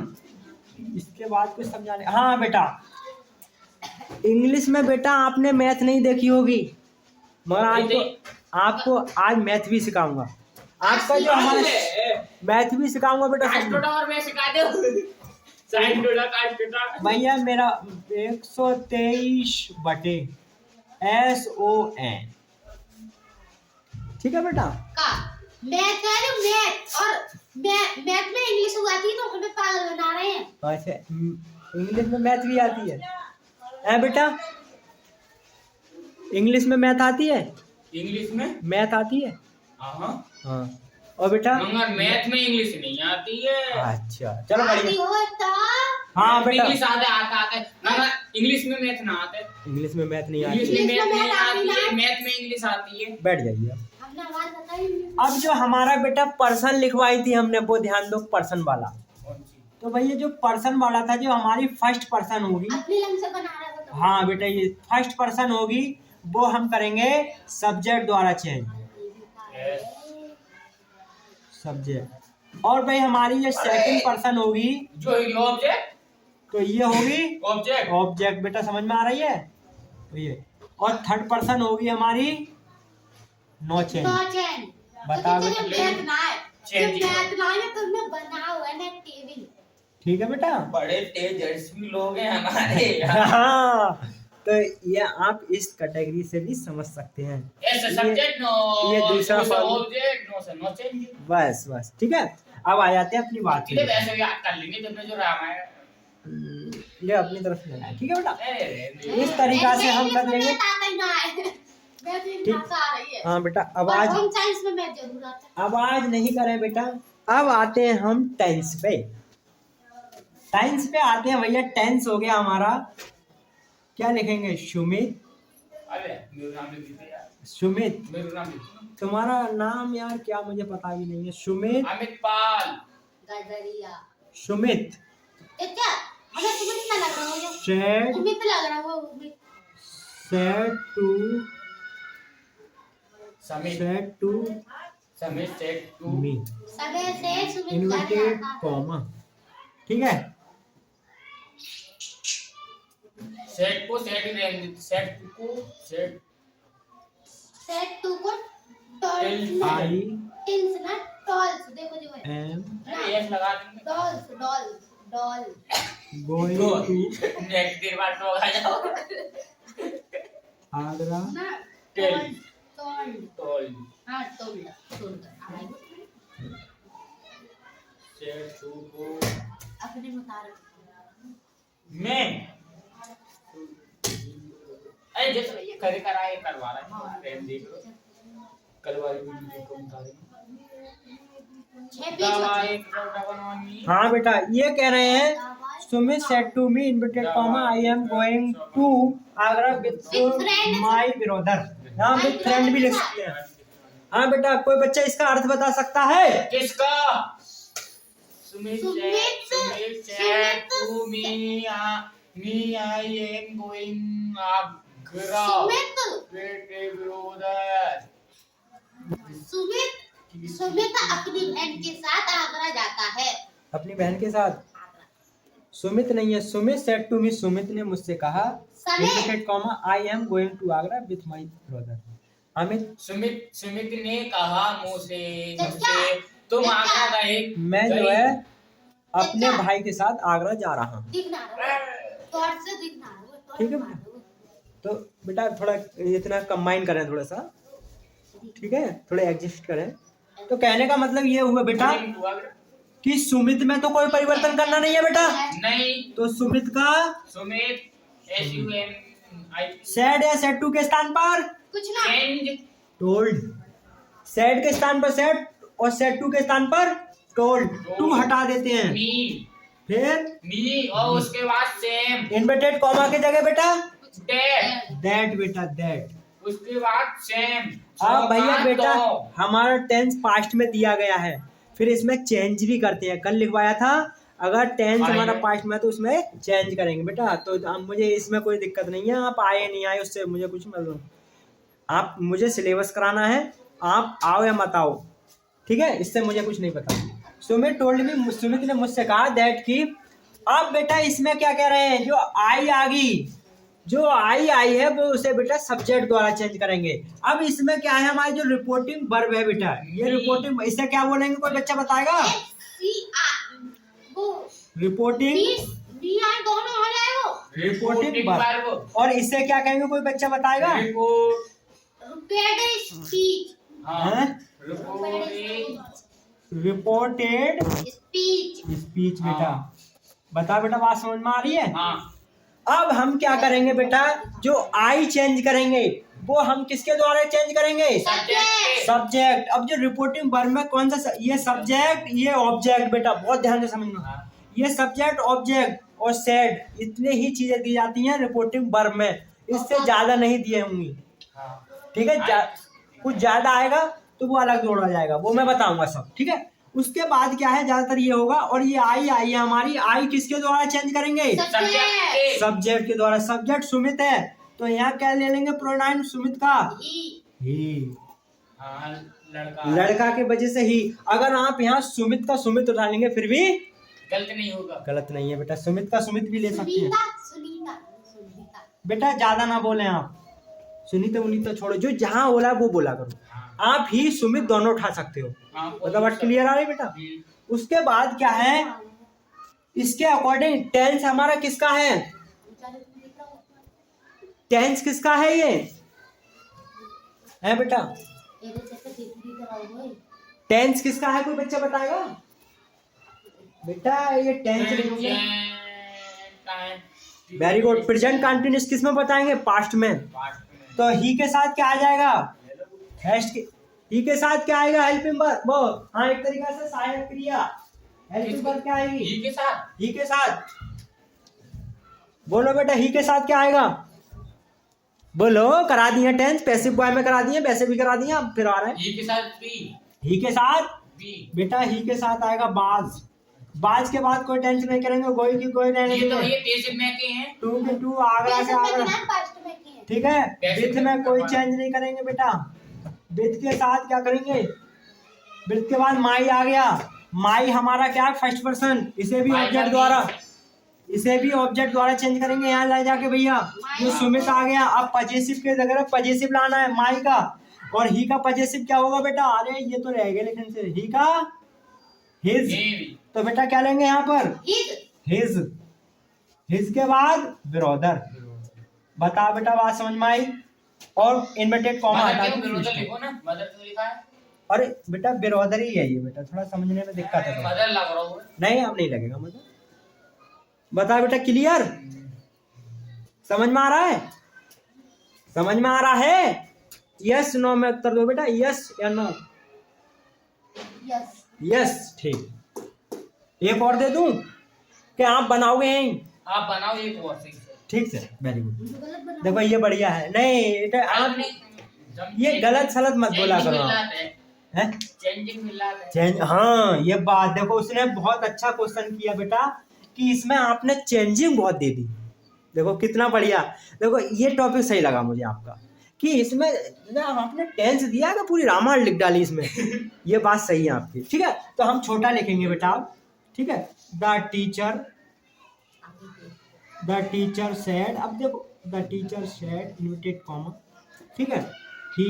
इसके बाद कुछ समझाने हाँ बेटा इंग्लिश में बेटा आपने मैथ नहीं देखी होगी मगर आपको आज मैथ भी सिखाऊंगा आपका जो हमारा मैथ भी सिखाऊंगा बेटा और मैं सिखा दे साइन डोला काट बेटा भैया मेरा 123/SON ठीक है बेटा का मैथ है ना मैथ और मैथ में इंग्लिश आती है तो हमें पागल बना रहे हैं अच्छा इंग्लिश में मैथ भी आती है बेटा इंग्लिश में मैथ आती है इंग्लिश में मैथ आती है हाँ हाँ और बेटा मगर मैथ में इंग्लिश नहीं आती है अच्छा चलो आती बढ़िया होता हाँ बेटा इंग्लिश आता मगर इंग्लिश में मैथ ना आते इंग्लिश में मैथ नहीं इंग्लिश आती में मैथ नहीं आती है मैथ में इंग्लिश आती है बैठ जाइए हमने आवाज बताई अब जो हमारा बेटा पर्सन लिखवाई थी हमने वो ध्यान दो पर्सन वाला कौन सी तो भैया जो पर्सन वाला था जो हमारी फर्स्ट पर्सन होगी अपनी लंग से बना रहा था हाँ बेटा ये फर्स्ट पर्सन होगी वो हम करेंगे सब्जेक्ट द्वारा चेंज सब्जेक्ट और भाई हमारी जो सेकंड पर्सन होगी जो ये ऑब्जेक्ट तो ये होगी ऑब्जेक्ट ऑब्जेक्ट बेटा समझ में आ रही है तो ये और थर्ड पर्सन होगी हमारी नो चेंज नो चैन बता तो मैथ ना है चेंज मैथ ना है तो मैं बना हुआ है ना टेबल ठीक है बेटा बड़े तेजस्वी लोग हैं हमारे हाँ तो ये आप इस कैटेगरी से भी समझ सकते हैं ऐसे सब्जेक्ट नो ये दूसरा ऑब्जेक्ट नो से नो चेंज बस ठीक है अब आ जाते हैं अपनी बात इधर पे वैसे भी याद कर लेंगे जब जो रामायण ये अपनी तरफ से लगाए ठीक है बेटा अरे इस तरीका से हम कर लेंगे आता ही ना है मैं भी ठीक। भाषा आ रही है हाँ बेटा और आवाज होम साइंस में मैं जरूर आता है आवाज नहीं करें बेटा अब आते हैं हम टेंस पे आते हैं भैया टेंस हो गया हमारा क्या लिखेंगे सुमित अरे मेरा नाम लिख दीजिए यार सुमित मेरा नाम लिख दीजिए तुम्हारा नाम यार क्या मुझे पता भी नहीं है सुमित अमित पाल गजरिया सुमित क्या हमें सुमित ना लग रहा हो सेड उम्मीद लग रहा हो उम्मीद Sumit to Sumit said to me सबे से सुमित इन्वर्टेड कॉमा ठीक है सेट को सेट रहेंगे सेट को सेट सेट टू को टॉल्स आई टिल्स ना टॉल्स देखो जो है एम अरे यस लगा देंगे dolls doll doll going to next देर बाद तो आ जाओ आगरा ना टेल। टोल्ड टोल्ड हाँ टोल्ड टोल्ड सेड टू को अपने मुताबिक मैं अरे जैसे ये करे कराए करवा रहा है फ्रेंड देख लो कल वाली वीडियो को बता रहे 6 पेज दवाई प्रोडक्ट बनवानी हाँ बेटा ये कह रहे हैं Sumit said to me inverted comma I am going to Agra with my brother. यहाँ विद फ्रेंड भी लिख सकते हैं। हाँ बेटा कोई बच्चा इसका अर्थ बता सकता है? किसका Sumit said to me I am going Agra with a brother. Sumit अपनी बहन के साथ आगरा जाता है। अपनी बहन के साथ? सुमित नहीं है, Sumit said to me, Sumit ने मुझसे कहा inverted comma I am going to Agra with my brother. Amit Sumit ने कहा मुझसे तुम आगरा गए। मैं जो है अपने भाई के साथ आगरा जा रहा हूँ। दिखना तौर से दिखना ठीक है बेटा। तो बेटा थोड़ा इतना कंबाइन करें थोड़ा सा, ठीक है, थोड़ा एडजस्ट करें। तो कहने का मतलब ये हुआ बेटा कि सुमित में तो कोई परिवर्तन करना नहीं है बेटा। नहीं तो सुमित का सुमित सेड या सेड टू के स्थान पर कुछ ना चेंज टोल्ड। सेड के स्थान पर सेड और सेड टू के स्थान पर टोल्ड। टू हटा देते हैं। मी फिर और उसके बाद सेम इन्वर्टेड कॉमा की जगह बेटा दैट दैट बेटा दैट। उसके बाद सेम। अब भैया बेटा हमारा टेंस पास्ट में दिया गया है, फिर इसमें चेंज भी करते हैं। कल लिखवाया था अगर टेंस हमारा पास्ट में तो उसमें चेंज करेंगे बेटा। तो अब मुझे इसमें कोई दिक्कत नहीं है, आप आए नहीं आए उससे मुझे कुछ मतलब। आप मुझे सिलेबस कराना है, आप आओ या मत आओ, ठीक है, इससे मुझे कुछ नहीं पता। सुमित टोल्ड मी, सुमित ने मुझसे कहा दैट की। अब बेटा इसमें क्या कह रहे हैं, जो आई आ गई, जो आई है वो उसे बेटा सब्जेक्ट द्वारा चेंज करेंगे। अब इसमें क्या है, हमारी जो रिपोर्टिंग वर्ब है बेटा, ये रिपोर्टिंग, इसे क्या बोलेंगे, कोई बच्चा बताएगा? रिपोर्टिंग दोनों हो जाए वो रिपोर्टिंग वर्ब। और इसे क्या कहेंगे, कोई बच्चा बताएगा? रिपोर्टेड स्पीच बेटा। बता बेटा, बात समझ में आ रही है? हाँ। अब हम क्या करेंगे बेटा, जो आई चेंज करेंगे वो हम किसके द्वारा चेंज करेंगे? सब्जेक्ट। अब जो रिपोर्टिंग वर्ब में कौन सा, ये सब्जेक्ट ये ऑब्जेक्ट बेटा, बहुत ध्यान से समझना। ये सब्जेक्ट ऑब्जेक्ट और सेड इतने ही चीजें दी जाती हैं रिपोर्टिंग वर्ब में, इससे ज्यादा नहीं दिए होंगी, ठीक है। कुछ ज्यादा आएगा तो वो अलग जोड़ा जाएगा, वो मैं बताऊंगा सब, ठीक है। उसके बाद क्या है, ज्यादातर ये होगा। और ये आई है हमारी, आई किसके द्वारा चेंज करेंगे? सब्जेक्ट के द्वारा। सब्जेक्ट सुमित है तो यहाँ क्या ले लेंगे, प्रोनाउन सुमित का ही। लड़का के वजह से ही। अगर आप यहाँ सुमित का सुमित उठा लेंगे फिर भी गलत नहीं होगा। गलत नहीं है बेटा, सुमित का सुमित भी ले सकते हैं बेटा। ज्यादा ना बोले आप, सुनीता उनीता छोड़ो, जो जहाँ बोला वो बोला करो। आप ही सुमित दोनों उठा सकते हो, मतलब बात क्लियर आ रही बेटा। उसके बाद क्या है, इसके अकॉर्डिंग टेंस हमारा किसका है, टेंस किसका है, ये है बेटा, टेंस किसका है, कोई बच्चा बताएगा बेटा? ये tense very good. Present continuous किस में बताएंगे, पास्ट में। तो ही के साथ क्या आ जाएगा, ही के साथ क्या आएगा, हेल्पिंग वर्ब। वो हाँ, एक तरीका से सहायक क्रिया। हेल्पिंग वर्ब क्या आएगी, ही के साथ। ही के साथ बोलो बेटा, ही के साथ क्या आएगा, बोलो। करा दिए टेंस, पैसिव बॉय में करा दिए, वैसे भी करा दिए, अब फिर आ रहा है ही के साथ बी। ही के साथ बी बेटा, ही के साथ आएगा बाज। बाज के बाद कोई टेंस नहीं करेंगे, गोई की कोई रहने ये तो ये पैसिव में के हैं। टू के टू, आगरा के आगरा, ठीक है। विथ में कोई चेंज नहीं करेंगे बेटा। विथ के साथ क्या करेंगे, विथ के बाद माई आ गया। माई हमारा क्या है, फर्स्ट पर्सन, इसे भी ऑब्जेक्ट द्वारा, इसे भी ऑब्जेक्ट द्वारा चेंज करेंगे। यहाँ ले जाके भैया ये सुमित आ गया। अब पजेसिव के जगह पजेसिव लाना है माई का, और ही का पजेसिव क्या होगा बेटा, अरे ये तो रह गया लेकिन से, ही का हिज। तो बेटा क्या लेंगे यहाँ पर, हिज। हिज के बाद ब्रदर। बता बेटा, बात समझ में आई? और इन्वर्टेड कॉमा मदर हटा क्यों के बिरोदर लिखो ना, मदर तो लिखा है। अरे बेटा बिरोदरी है ये बेटा, थोड़ा समझने में दिक्कत है। मदर लग रहा हूँ। नहीं अब नहीं लगेगा मुझे। बता बेटा क्लियर, समझ में आ रहा है? समझ में आ रहा है? यस नो में उत्तर दो बेटा, यस या नो। यस। यस ठीक। एक और दे दूं कि आप बनाओगे यहीं? आप बनाओ एक और सही से। ठीक से, वेरी गुड। गलत बना। देखो ये बढ़िया है। नहीं बेटा आप ये गलत सलत मत बोला करो आप। हैं? चेंजिंग मिल रहा है। चेंज, हाँ ये बात देखो, उसने बहुत अच्छा क्वेश्चन किया बेटा कि इसमें आपने चेंजिंग बहुत दे दी। देखो कितना बढ़िया। देखो ये टॉपिक सही लगा मुझे आपका कि इसमें ना आपने टेंस दिया कि पूरी रामायण लिख डाली इसमें। ये बात सही है आपकी। ठीक है, तो हम छोटा लिखेंगे बेटा आप। ठीक है, द टीचर सेड, अब देखो the teacher said inverted comma, ठीक है, he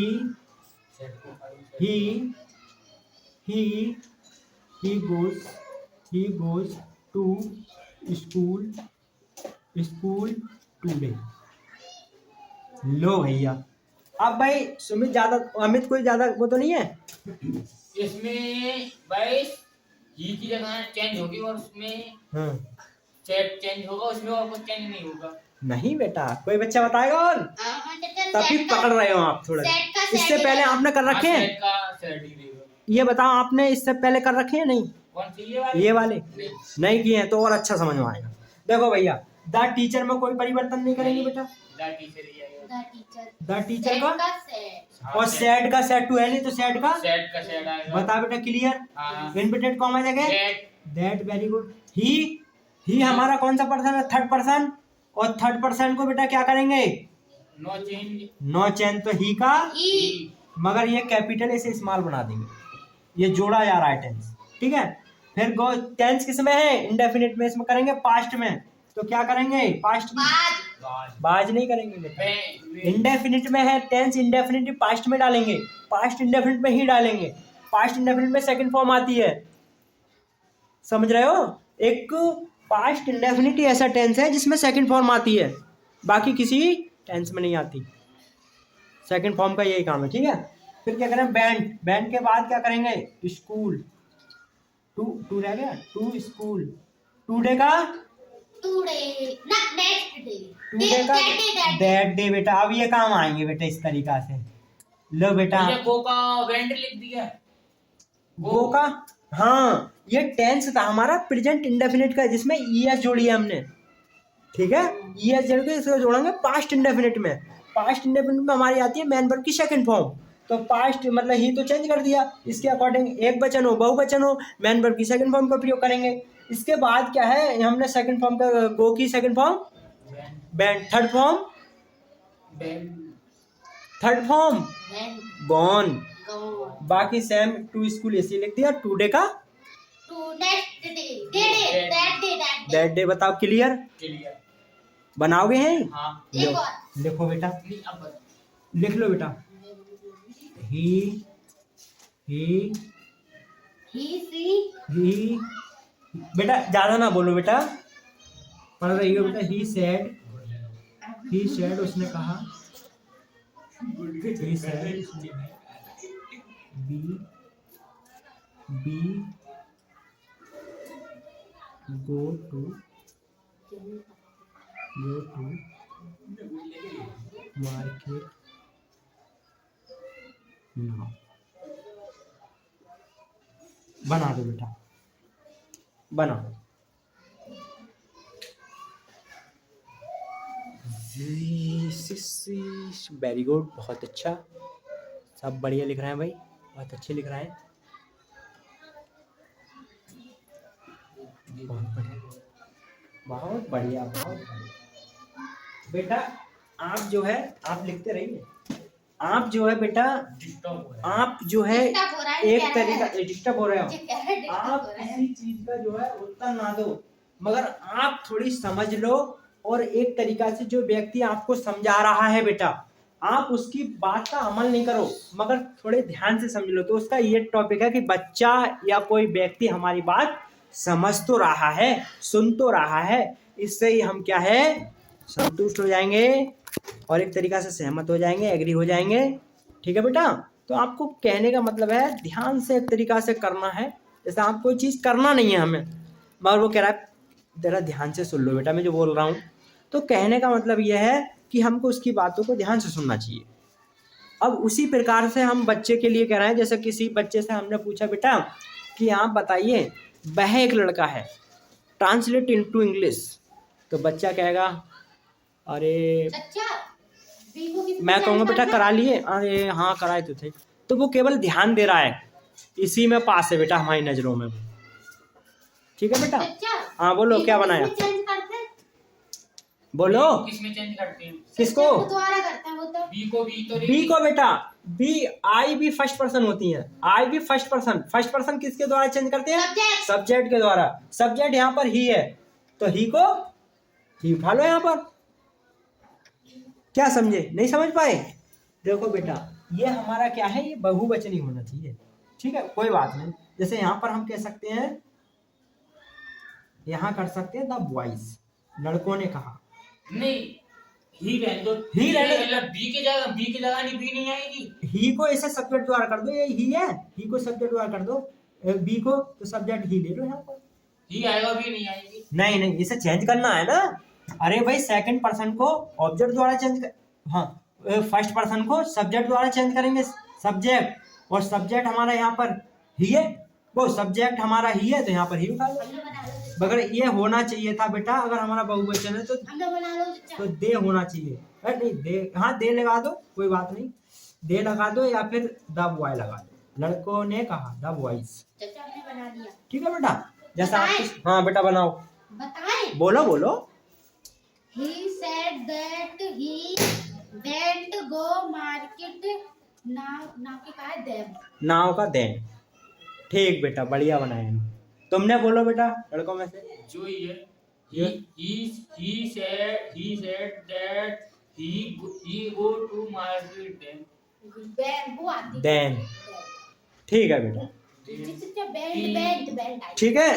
goes to school today। लो भैया, अब भाई सुमित ज्यादा, अमित कोई ज्यादा वो तो नहीं है इसमें भाई, ही की जगह चेंज होगी और उसमें हाँ। चेंज होगा, उसमें और कुछ चेंज नहीं होगा। नहीं बेटा, कोई बच्चा बताएगा और तभी पकड़ रहे हो आप थोड़ा। इससे पहले आपने कर रखे हैं? सेट का सेट ही देगा। ये बताओ आपने इससे पहले कर रखे हैं? नहीं। कौन सी ये वाली? ये वाले नहीं किए हैं तो और अच्छा समझ में आएगा। देखो भैया, द टीचर में कोई परिवर्तन नहीं करेंगे बेटा। द टीचर ही आएगा। द टीचर का सेट। और सेड का सेड टू है नहीं तो सेड का सेट आएगा। बता बेटा क्लियर। हाँ। इन्वर्टेड कॉमा जगह set. That, very good. He हमारा कौन सा पर्सन है? Third person. और थर्ड पर्सन को बेटा क्या करेंगे? No change. नो चेंज, तो ही का ही। मगर ये कैपिटल ऐसे स्मॉल बना देंगे, ये जोड़ा जा रहा है टेंस। ठीक है, फिर गो टेंस किस में है? इंडेफिनिट में। इसमें करेंगे पास्ट में, तो क्या करेंगे? पास्ट में। बाज नहीं करेंगे बेटा। इंडेफिनिट में है टेंस, इंडेफिनिट पास्ट में डालेंगे, पास्ट इंडेफिनिट में ही डालेंगे। पास्ट इंडेफिनिट में सेकंड फॉर्म आती है, समझ रहे हो? एक पास्ट इंडेफिनिट ऐसा टेंस है जिसमें सेकंड फॉर्म आती है, बाकी किसी टेंस में नहीं आती। सेकंड फॉर्म का यही काम है। ठीक है, फिर क्या करें? बैंड। बैंड के बाद क्या करेंगे? स्कूल। टू रह गया, टू स्कूल। टुडे का टुडे ना नेक्स्ट डे। टुडे का दैट डे बेटा। अब ये काम आएंगे बेटा इस तरीका से। लो बेटा, गो का वेंड लिख दिया। गो का, हाँ ये टेंस था हमारा प्रेजेंट इंडेफिनिट का, जिसमें ईएस जोड़ी है हमने। ठीक है, ईएस जोड़ के इसको जोड़ेंगे पास्ट इंडेफिनिट में। पास्ट इंडेफिनिट में हमारी आती है मेन वर्ब की सेकंड फॉर्म। तो पास्ट मतलब ही तो चेंज कर दिया, इसके अकॉर्डिंग एक वचन हो बहुवचन हो मेन वर्ब की सेकंड फॉर्म का प्रयोग करेंगे। इसके बाद क्या है? हमने सेकंड फॉर्म का गो की second form band, third form gone. बाकी सेम टू स्कूल ऐसे लिख दिया। टुडे का दैट डे। बताओ क्लियर? क्लियर। बनाओगे हैं? हाँ। लिखो बेटा, अब लिख लो बेटा। ही बेटा ज्यादा ना बोलो बेटा, पढ़ रही हो बेटा। ही सेड उसने कहा। he said be go to market now। बना दो बेटा, बनाओ। वेरी गुड, बहुत अच्छा, सब बढ़िया लिख रहे हैं भाई, बहुत अच्छे लिख रहे हैं, बहुत बढ़िया बहुत बढ़िया। बेटा आप जो है आप लिखते रहिए, आप जो है बेटा आप जो है एक तरीका डिस्टर्ब हो रहे हो, आप किसी चीज का जो है उत्तर ना दो, मगर आप थोड़ी समझ लो और एक तरीका से जो व्यक्ति आपको समझा रहा है बेटा आप उसकी बात का अमल नहीं करो, मगर थोड़े ध्यान से समझ लो। तो उसका ये टॉपिक है कि बच्चा या कोई व्यक्ति हमारी बात समझ तो रहा है, सुन तो रहा है, इससे ही हम क्या है संतुष्ट हो जाएंगे। और एक तरीका से सहमत हो जाएंगे, एग्री हो जाएंगे। ठीक है बेटा, तो आपको कहने का मतलब है ध्यान से एक तरीका से करना है। जैसे आप कोई चीज़ करना नहीं है हमें, मगर वो कह रहा है जरा ध्यान से सुन लो बेटा मैं जो बोल रहा हूँ। तो कहने का मतलब यह है कि हमको उसकी बातों को ध्यान से सुनना चाहिए। अब उसी प्रकार से हम बच्चे के लिए कह रहे हैं, जैसे किसी बच्चे से हमने पूछा बेटा कि आप बताइए वह एक लड़का है, ट्रांसलेट इनटू इंग्लिश। तो बच्चा कहेगा अरे अच्छा वीवो की मैं कहूँगा बेटा करा लिए, अरे हाँ कराए तो थे। तो वो केवल ध्यान दे रहा है, इसी में पास है बेटा हमारी नज़रों में। ठीक है बेटा, अच्छा हाँ बोलो क्या बनाया, चेंज करते हैं बोलो किसमें चेंज करते हैं? किसको, दोबारा करते हैं वो तो बी को बी तो बी को बेटा, बी आई भी फर्स्ट पर्सन होती है, आई भी फर्स्ट पर्सन किसके द्वारा चेंज करते हैं, Subject। सब्जेक्ट के द्वारा। सब्जेक्ट यहाँ पर ही है तो ही को ही उठा लो यहाँ पर। क्या समझे, नहीं समझ पाए? देखो बेटा ये हमारा क्या है, ये बहुवचनी होना चाहिए। ठीक है कोई बात नहीं, जैसे यहाँ पर हम कह सकते हैं, यहाँ कर सकते हैं द बॉयज, लड़कों ने कहा। नहीं, ही रहने दो, ही रहने दो। मतलब बी की जगह नहीं, बी नहीं आएगी। ही को ऐसे सब्जेक्ट द्वारा कर दो, ये ही है, ही को सब्जेक्ट द्वारा कर दो, बी को तो सब्जेक्ट ही ले लो यहाँ पर। ही आएगा, बी नहीं आएगी। नहीं इसे चेंज करना है ना। अरे भाई सेकंड पर्सन को ऑब्जेक्ट द्वारा चेंज कर, हाँ फर्स्ट पर्सन को सब्जेक्ट द्वारा चेंज करेंगे, सब्जेक्ट, और सब्जेक्ट हमारा यहाँ पर ही है, वो सब्जेक्ट हमारा ही है तो यहाँ पर ही उठा लो। हम लोग बना लो मगर ये होना चाहिए था बेटा, अगर हमारा बहुवचन है तो हम लोग बना लो तो दे होना चाहिए। नहीं दे, हाँ दे लगा दो कोई बात नहीं, दे लगा दो या फिर द बॉय लगा दो, लड़कों ने कहा द बॉयज। चाचा हमने बना दिया। ठीक है बेटा, जैसा आप बताएं? हाँ बेटा बनाओ, बताएं। बोलो बोलो। He said that he went go market नाव के कहा है them। नाव का देन। ठीक बेटा बढ़िया बनाया। तुमने बोलो बेटा लड़कों में से जो ये ये? he said that he go to market then। वो आती देन। ठीक है बेटा, बैंड ठीक है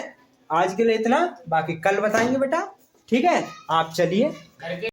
आज के लिए इतना, बाकी कल बताएंगे बेटा। ठीक है आप चलिए। करके